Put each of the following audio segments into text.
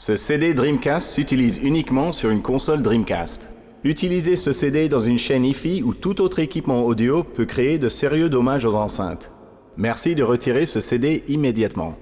Ce CD Dreamcast s'utilise uniquement sur une console Dreamcast. Utiliser ce CD dans une chaîne Hi-Fi ou tout autre équipement audio peut créer de sérieux dommages aux enceintes. Merci de retirer ce CD immédiatement.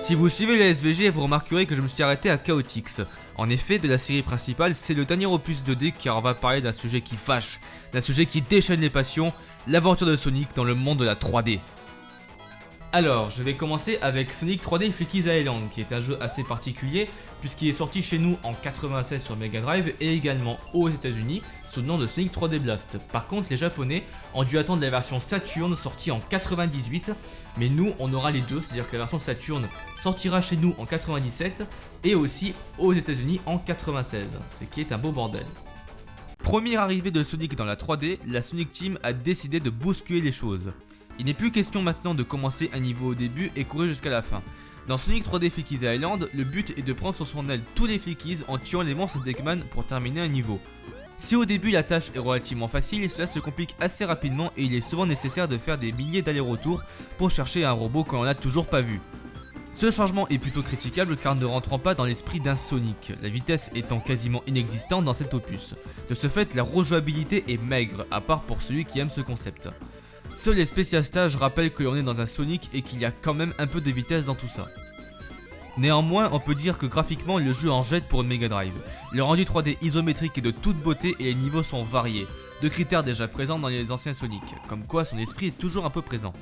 Si vous suivez les SVG, vous remarquerez que je me suis arrêté à Chaotix. En effet, de la série principale, c'est le dernier opus 2D car on va parler d'un sujet qui fâche, d'un sujet qui déchaîne les passions, l'aventure de Sonic dans le monde de la 3D. Alors, je vais commencer avec Sonic 3D Flicky's Island, qui est un jeu assez particulier puisqu'il est sorti chez nous en 96 sur Mega Drive et également aux États-Unis sous le nom de Sonic 3D Blast. Par contre, les Japonais ont dû attendre la version Saturn sortie en 98, mais nous on aura les deux, c'est-à-dire que la version Saturn sortira chez nous en 97 et aussi aux États-Unis en 96, ce qui est un beau bordel. Première arrivée de Sonic dans la 3D, la Sonic Team a décidé de bousculer les choses. Il n'est plus question maintenant de commencer un niveau au début et courir jusqu'à la fin. Dans Sonic 3D Flicky's Island, le but est de prendre sur son aile tous les Flickies en tuant les monstres d'Eggman pour terminer un niveau. Si au début la tâche est relativement facile, cela se complique assez rapidement et il est souvent nécessaire de faire des milliers d'allers-retours pour chercher un robot qu'on n'a toujours pas vu. Ce changement est plutôt critiquable car ne rentrant pas dans l'esprit d'un Sonic, la vitesse étant quasiment inexistante dans cet opus. De ce fait, la rejouabilité est maigre, à part pour celui qui aime ce concept. Seuls les spécial stages rappellent que l'on est dans un Sonic et qu'il y a quand même un peu de vitesse dans tout ça. Néanmoins, on peut dire que graphiquement le jeu en jette pour une Mega Drive. Le rendu 3D isométrique est de toute beauté et les niveaux sont variés, deux critères déjà présents dans les anciens Sonic, comme quoi son esprit est toujours un peu présent.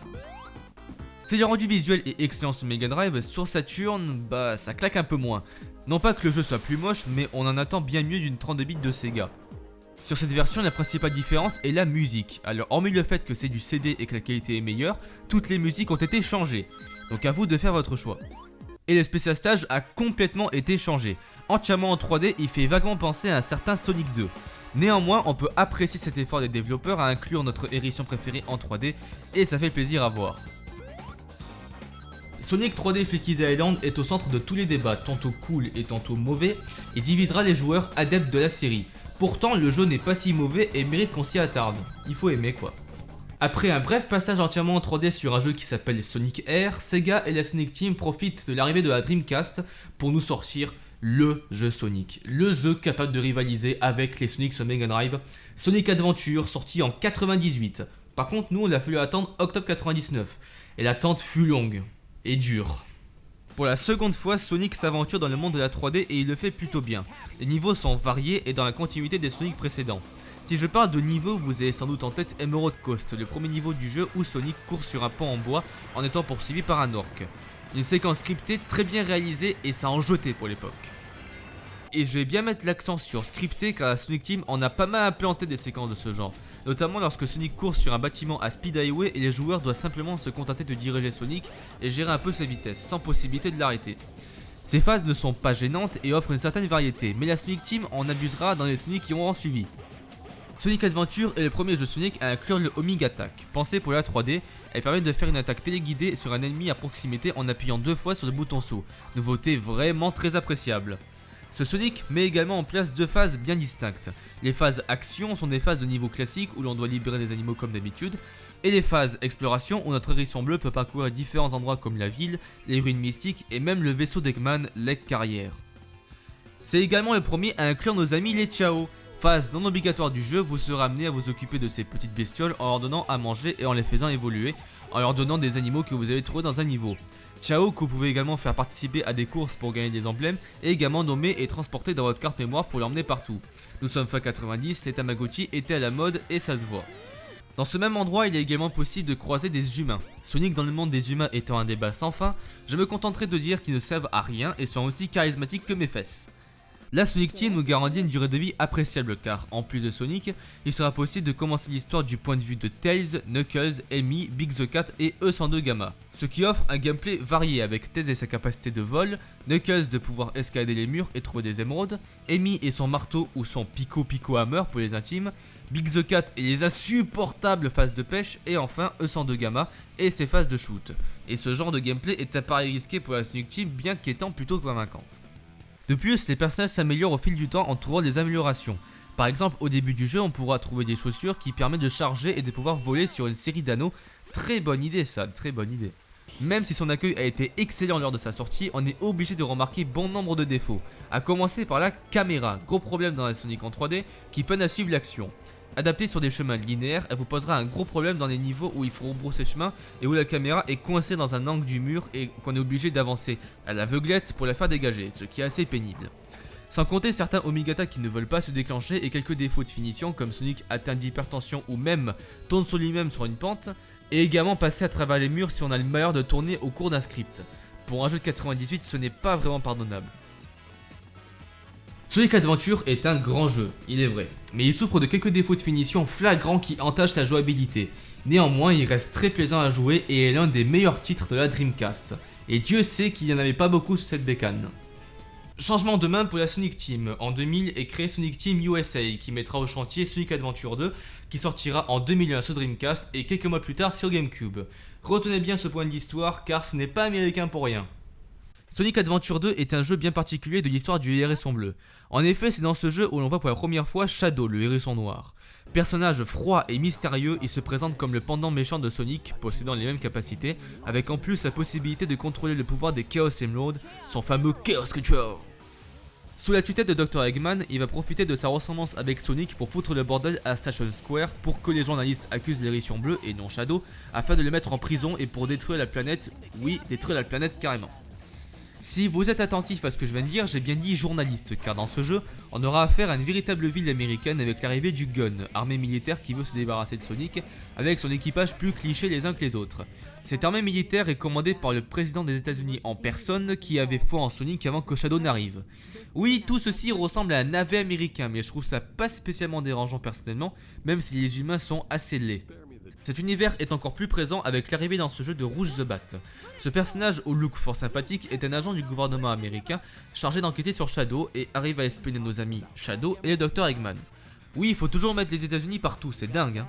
Si le rendu visuel est excellent sur Mega Drive, sur Saturn, ça claque un peu moins. Non pas que le jeu soit plus moche, mais on en attend bien mieux d'une 32 bits de Sega. Sur cette version, la principale différence est la musique. Alors, hormis le fait que c'est du CD et que la qualité est meilleure, toutes les musiques ont été changées. Donc à vous de faire votre choix. Et le Special Stage a complètement été changé. Entièrement en 3D, il fait vaguement penser à un certain Sonic 2. Néanmoins, on peut apprécier cet effort des développeurs à inclure notre édition préférée en 3D et ça fait plaisir à voir. Sonic 3D Flicky's Island est au centre de tous les débats, tantôt cool et tantôt mauvais, et divisera les joueurs adeptes de la série. Pourtant, le jeu n'est pas si mauvais et mérite qu'on s'y attarde. Il faut aimer quoi. Après un bref passage entièrement en 3D sur un jeu qui s'appelle Sonic Air, Sega et la Sonic Team profitent de l'arrivée de la Dreamcast pour nous sortir le jeu Sonic. Le jeu capable de rivaliser avec les Sonic sur Mega Drive. Sonic Adventure sorti en 98. Par contre, nous, il a fallu attendre octobre 99. Et l'attente fut longue et dure. Pour la seconde fois, Sonic s'aventure dans le monde de la 3D et il le fait plutôt bien. Les niveaux sont variés et dans la continuité des Sonic précédents. Si je parle de niveau, vous avez sans doute en tête Emerald Coast, le premier niveau du jeu où Sonic court sur un pont en bois en étant poursuivi par un orque. Une séquence scriptée très bien réalisée et ça en jetait pour l'époque. Et je vais bien mettre l'accent sur scripté car la Sonic Team en a pas mal implanté des séquences de ce genre. Notamment lorsque Sonic court sur un bâtiment à Speed Highway et les joueurs doivent simplement se contenter de diriger Sonic et gérer un peu sa vitesse, sans possibilité de l'arrêter. Ces phases ne sont pas gênantes et offrent une certaine variété, mais la Sonic Team en abusera dans les Sonic qui auront suivi. Sonic Adventure est le premier jeu Sonic à inclure le Homing Attack. Pensée pour la 3D, elle permet de faire une attaque téléguidée sur un ennemi à proximité en appuyant 2 fois sur le bouton saut. Nouveauté vraiment très appréciable. Ce Sonic met également en place 2 phases bien distinctes. Les phases action sont des phases de niveau classique où l'on doit libérer des animaux comme d'habitude, et les phases exploration où notre hérisson bleu peut parcourir différents endroits comme la ville, les ruines mystiques et même le vaisseau d'Eggman, l'Egg Carrier. C'est également le premier à inclure nos amis les Chao. Phase non obligatoire du jeu, vous serez amené à vous occuper de ces petites bestioles en leur donnant à manger et en les faisant évoluer, en leur donnant des animaux que vous avez trouvés dans un niveau. Chao que vous pouvez également faire participer à des courses pour gagner des emblèmes et également nommer et transporter dans votre carte mémoire pour l'emmener partout. Nous sommes fin 90, les Tamagotchi étaient à la mode et ça se voit. Dans ce même endroit, il est également possible de croiser des humains. Sonic dans le monde des humains étant un débat sans fin, je me contenterai de dire qu'ils ne servent à rien et sont aussi charismatiques que mes fesses. La Sonic Team nous garantit une durée de vie appréciable car, en plus de Sonic, il sera possible de commencer l'histoire du point de vue de Tails, Knuckles, Amy, Big the Cat et E102 Gamma. Ce qui offre un gameplay varié avec Tails et sa capacité de vol, Knuckles de pouvoir escalader les murs et trouver des émeraudes, Amy et son marteau ou son Pico Hammer pour les intimes, Big the Cat et les insupportables phases de pêche, et enfin E102 Gamma et ses phases de shoot. Et ce genre de gameplay est à pari risqué pour la Sonic Team bien qu'étant plutôt convaincante. De plus, les personnages s'améliorent au fil du temps en trouvant des améliorations. Par exemple, au début du jeu, on pourra trouver des chaussures qui permettent de charger et de pouvoir voler sur une série d'anneaux. Très bonne idée ça, très bonne idée. Même si son accueil a été excellent lors de sa sortie, on est obligé de remarquer bon nombre de défauts. A commencer par la caméra, gros problème dans la Sonic en 3D qui peine à suivre l'action. Adaptée sur des chemins linéaires, elle vous posera un gros problème dans les niveaux où il faut rebrousser chemin et où la caméra est coincée dans un angle du mur et qu'on est obligé d'avancer à l'aveuglette pour la faire dégager, ce qui est assez pénible. Sans compter certains Omigata qui ne veulent pas se déclencher et quelques défauts de finition comme Sonic atteint d'hypertension ou même tourne sur lui-même sur une pente, et également passer à travers les murs si on a le malheur de tourner au cours d'un script. Pour un jeu de 98, ce n'est pas vraiment pardonnable. Sonic Adventure est un grand jeu, il est vrai, mais il souffre de quelques défauts de finition flagrants qui entachent sa jouabilité. Néanmoins, il reste très plaisant à jouer et est l'un des meilleurs titres de la Dreamcast. Et Dieu sait qu'il n'y en avait pas beaucoup sur cette bécane. Changement de main pour la Sonic Team. En 2000 est créé Sonic Team USA qui mettra au chantier Sonic Adventure 2 qui sortira en 2001 sur Dreamcast et quelques mois plus tard sur GameCube. Retenez bien ce point de l'histoire car ce n'est pas américain pour rien. Sonic Adventure 2 est un jeu bien particulier de l'histoire du hérisson bleu. En effet, c'est dans ce jeu où l'on voit pour la première fois Shadow, le hérisson noir. Personnage froid et mystérieux, il se présente comme le pendant méchant de Sonic, possédant les mêmes capacités, avec en plus la possibilité de contrôler le pouvoir des Chaos Emerald, son fameux Chaos Control. Sous la tutelle de Dr Eggman, il va profiter de sa ressemblance avec Sonic pour foutre le bordel à Station Square pour que les journalistes accusent l'hérisson bleu et non Shadow, afin de le mettre en prison et pour détruire la planète, oui, détruire la planète carrément. Si vous êtes attentif à ce que je viens de dire, j'ai bien dit journaliste, car dans ce jeu, on aura affaire à une véritable ville américaine avec l'arrivée du Gun, armée militaire qui veut se débarrasser de Sonic, avec son équipage plus cliché les uns que les autres. Cette armée militaire est commandée par le président des États-Unis en personne, qui avait foi en Sonic avant que Shadow n'arrive. Oui, tout ceci ressemble à un navet américain, mais je trouve ça pas spécialement dérangeant personnellement, même si les humains sont assez laids. Cet univers est encore plus présent avec l'arrivée dans ce jeu de Rouge the Bat. Ce personnage au look fort sympathique est un agent du gouvernement américain chargé d'enquêter sur Shadow et arrive à espionner nos amis Shadow et le Dr Eggman. Oui, il faut toujours mettre les États-Unis partout, c'est dingue hein.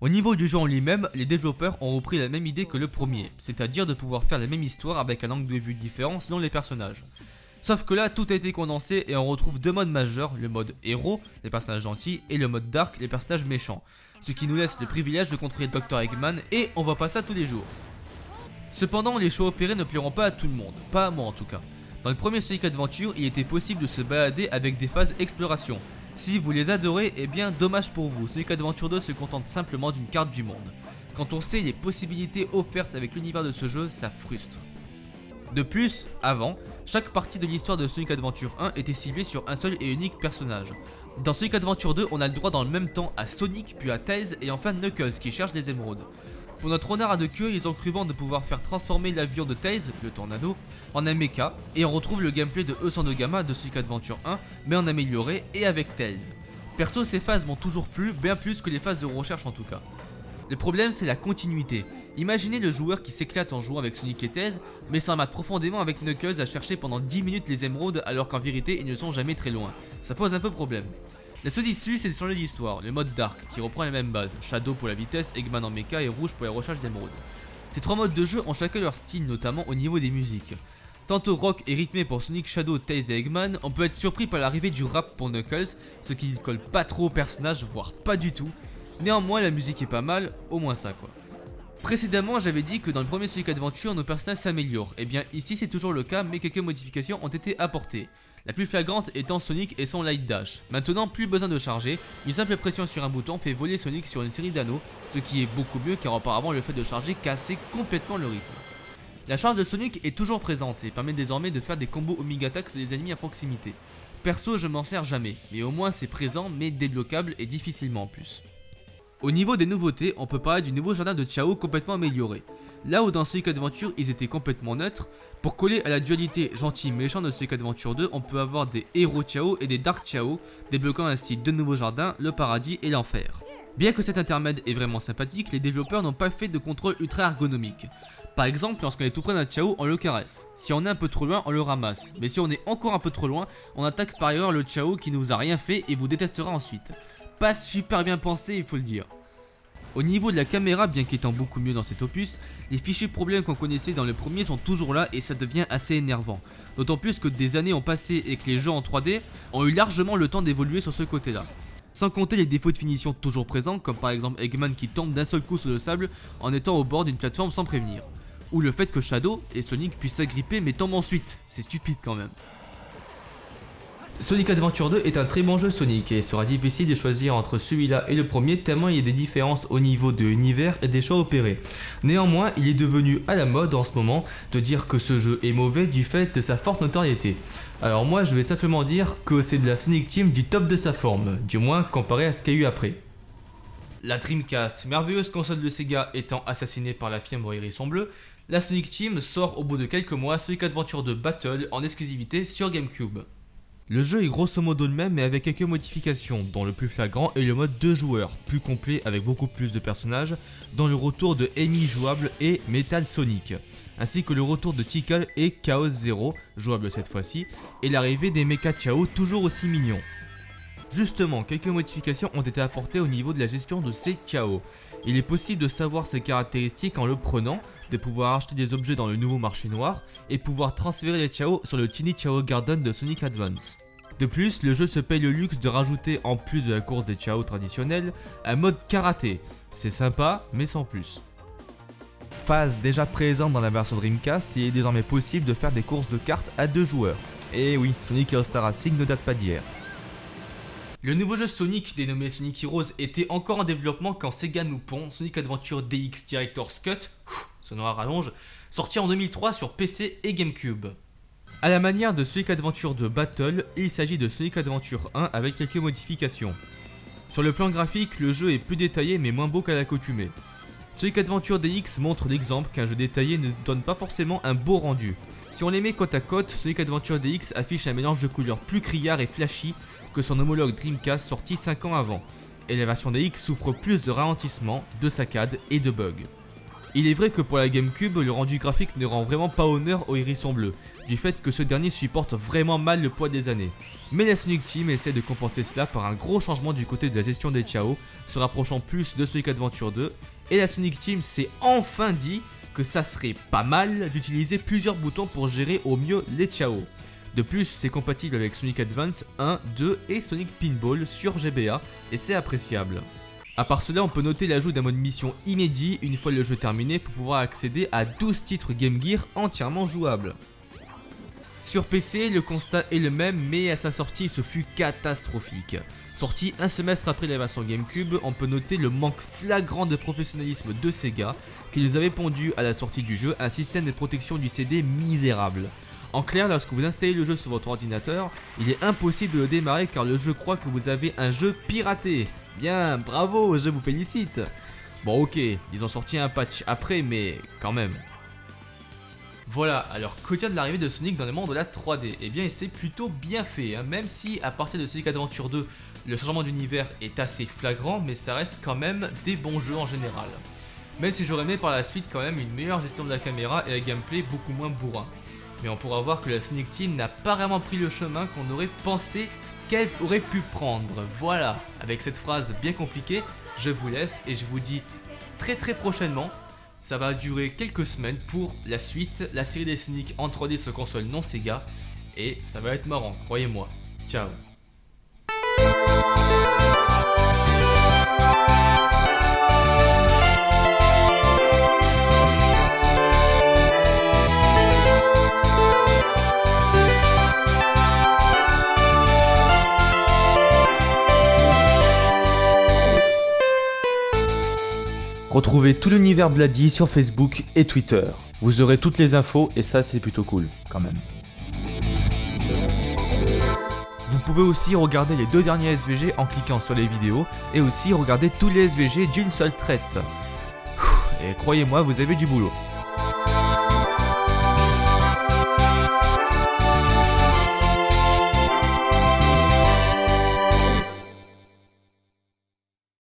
Au niveau du jeu en lui-même, les développeurs ont repris la même idée que le premier, c'est-à-dire de pouvoir faire la même histoire avec un angle de vue différent selon les personnages. Sauf que là, tout a été condensé et on retrouve deux modes majeurs, le mode héros, les personnages gentils, et le mode dark, les personnages méchants. Ce qui nous laisse le privilège de contrôler Dr Eggman et on voit pas ça tous les jours. Cependant, les choix opérés ne plairont pas à tout le monde, pas à moi en tout cas. Dans le premier Sonic Adventure, il était possible de se balader avec des phases exploration. Si vous les adorez, eh bien dommage pour vous, Sonic Adventure 2 se contente simplement d'une carte du monde. Quand on sait les possibilités offertes avec l'univers de ce jeu, ça frustre. De plus, avant, chaque partie de l'histoire de Sonic Adventure 1 était ciblée sur un seul et unique personnage. Dans Sonic Adventure 2, on a le droit dans le même temps à Sonic, puis à Tails et enfin Knuckles qui cherche des émeraudes. Pour notre renard à deux queues, ils ont cru bon de pouvoir faire transformer l'avion de Tails, le Tornado, en un mecha, et on retrouve le gameplay de E102 Gamma de Sonic Adventure 1, mais en amélioré et avec Tails. Perso, ces phases m'ont toujours plu, bien plus que les phases de recherche en tout cas. Le problème, c'est la continuité. Imaginez le joueur qui s'éclate en jouant avec Sonic et Tails, mais s'emmerde profondément avec Knuckles à chercher pendant 10 minutes les émeraudes alors qu'en vérité ils ne sont jamais très loin. Ça pose un peu problème. La seule issue, c'est de changer l'histoire, le mode Dark qui reprend les mêmes bases, Shadow pour la vitesse, Eggman en mecha et Rouge pour la recherche d'émeraudes. Ces trois modes de jeu ont chacun leur style, notamment au niveau des musiques. Tantôt rock et rythmé pour Sonic, Shadow, Tails et Eggman, on peut être surpris par l'arrivée du rap pour Knuckles, ce qui ne colle pas trop au personnage, voire pas du tout. Néanmoins, la musique est pas mal, au moins ça quoi. Précédemment, j'avais dit que dans le premier Sonic Adventure, nos personnages s'améliorent. Et bien ici c'est toujours le cas, mais quelques modifications ont été apportées. La plus flagrante étant Sonic et son Light Dash. Maintenant, plus besoin de charger, une simple pression sur un bouton fait voler Sonic sur une série d'anneaux, ce qui est beaucoup mieux car auparavant le fait de charger cassait complètement le rythme. La charge de Sonic est toujours présente et permet désormais de faire des combos Omega Attack sur des ennemis à proximité. Perso, je m'en sers jamais, mais au moins c'est présent mais débloquable et difficilement en plus. Au niveau des nouveautés, on peut parler du nouveau jardin de Chao complètement amélioré. Là où dans Sonic Adventure ils étaient complètement neutres, pour coller à la dualité gentil-méchant de Sonic Adventure 2, on peut avoir des héros Chao et des Dark Chao, débloquant ainsi deux nouveaux jardins, le paradis et l'enfer. Bien que cet intermède est vraiment sympathique, les développeurs n'ont pas fait de contrôle ultra ergonomique. Par exemple, lorsqu'on est tout près d'un Chao, on le caresse. Si on est un peu trop loin, on le ramasse. Mais si on est encore un peu trop loin, on attaque par ailleurs le Chao qui ne vous a rien fait et vous détestera ensuite. Pas super bien pensé, il faut le dire. Au niveau de la caméra, bien qu'étant beaucoup mieux dans cet opus, les fichus problèmes qu'on connaissait dans le premier sont toujours là et ça devient assez énervant. D'autant plus que des années ont passé et que les jeux en 3D ont eu largement le temps d'évoluer sur ce côté-là. Sans compter les défauts de finition toujours présents, comme par exemple Eggman qui tombe d'un seul coup sur le sable en étant au bord d'une plateforme sans prévenir. Ou le fait que Shadow et Sonic puissent s'agripper mais tombent ensuite, c'est stupide quand même. Sonic Adventure 2 est un très bon jeu Sonic et il sera difficile de choisir entre celui-là et le premier tellement il y a des différences au niveau de l'univers et des choix opérés. Néanmoins, il est devenu à la mode en ce moment de dire que ce jeu est mauvais du fait de sa forte notoriété. Alors moi je vais simplement dire que c'est de la Sonic Team du top de sa forme, du moins comparé à ce qu'il y a eu après. La Dreamcast, merveilleuse console de Sega étant assassinée par la fièvre hérisson bleu, la Sonic Team sort au bout de quelques mois Sonic Adventure 2 Battle en exclusivité sur GameCube. Le jeu est grosso modo le même mais avec quelques modifications, dont le plus flagrant est le mode 2 joueurs, plus complet avec beaucoup plus de personnages, dont le retour de Amy jouable et Metal Sonic, ainsi que le retour de Tickle et Chaos Zero, jouable cette fois-ci, et l'arrivée des Mecha Chao toujours aussi mignons. Justement, quelques modifications ont été apportées au niveau de la gestion de ces Chao. Il est possible de savoir ses caractéristiques en le prenant, de pouvoir acheter des objets dans le nouveau marché noir et pouvoir transférer les Chao sur le Tiny Chao Garden de Sonic Advance. De plus, le jeu se paye le luxe de rajouter en plus de la course des Chao traditionnelle, un mode karaté. C'est sympa, mais sans plus. Phase déjà présente dans la version Dreamcast, il est désormais possible de faire des courses de cartes à 2 joueurs. Et oui, Sonic All-Star Racing ne date pas d'hier. Le nouveau jeu Sonic, dénommé Sonic Heroes, était encore en développement quand Sega nous pond Sonic Adventure DX Director's Cut, sonore à rallonge, sorti en 2003 sur PC et GameCube. A la manière de Sonic Adventure 2 Battle, il s'agit de Sonic Adventure 1 avec quelques modifications. Sur le plan graphique, le jeu est plus détaillé mais moins beau qu'à l'accoutumée. Sonic Adventure DX montre l'exemple qu'un jeu détaillé ne donne pas forcément un beau rendu. Si on les met côte à côte, Sonic Adventure DX affiche un mélange de couleurs plus criard et flashy que son homologue Dreamcast sorti 5 ans avant, et la version DX souffre plus de ralentissement, de saccades et de bugs. Il est vrai que pour la GameCube, le rendu graphique ne rend vraiment pas honneur au hérisson bleu, du fait que ce dernier supporte vraiment mal le poids des années. Mais la Sonic Team essaie de compenser cela par un gros changement du côté de la gestion des Chao, se rapprochant plus de Sonic Adventure 2, et la Sonic Team s'est enfin dit que ça serait pas mal d'utiliser plusieurs boutons pour gérer au mieux les Chao. De plus, c'est compatible avec Sonic Advance 1, 2 et Sonic Pinball sur GBA, et c'est appréciable. A part cela, on peut noter l'ajout d'un mode mission inédit une fois le jeu terminé pour pouvoir accéder à 12 titres Game Gear entièrement jouables. Sur PC, le constat est le même, mais à sa sortie, ce fut catastrophique. Sorti un semestre après la version GameCube, on peut noter le manque flagrant de professionnalisme de Sega, qui nous avait pondu à la sortie du jeu un système de protection du CD misérable. En clair, lorsque vous installez le jeu sur votre ordinateur, il est impossible de le démarrer car le jeu croit que vous avez un jeu piraté. Bien, bravo, je vous félicite. Bon ok, ils ont sorti un patch après, mais quand même. Voilà, alors que dire de l'arrivée de Sonic dans le monde de la 3D? Eh bien, c'est plutôt bien fait, hein, même si à partir de Sonic Adventure 2, le changement d'univers est assez flagrant, mais ça reste quand même des bons jeux en général. Même si j'aurais aimé par la suite quand même une meilleure gestion de la caméra et un gameplay beaucoup moins bourrin. Mais on pourra voir que la Sonic Team n'a pas vraiment pris le chemin qu'on aurait pensé qu'elle aurait pu prendre. Voilà, avec cette phrase bien compliquée, je vous laisse et je vous dis très prochainement. Ça va durer quelques semaines pour la suite, la série des Sonic en 3D sur console non Sega. Et ça va être marrant, croyez-moi. Ciao. Retrouvez tout l'univers Bloody sur Facebook et Twitter. Vous aurez toutes les infos et ça c'est plutôt cool quand même. Vous pouvez aussi regarder les 2 derniers SVG en cliquant sur les vidéos et aussi regarder tous les SVG d'une seule traite. Et croyez-moi, vous avez du boulot.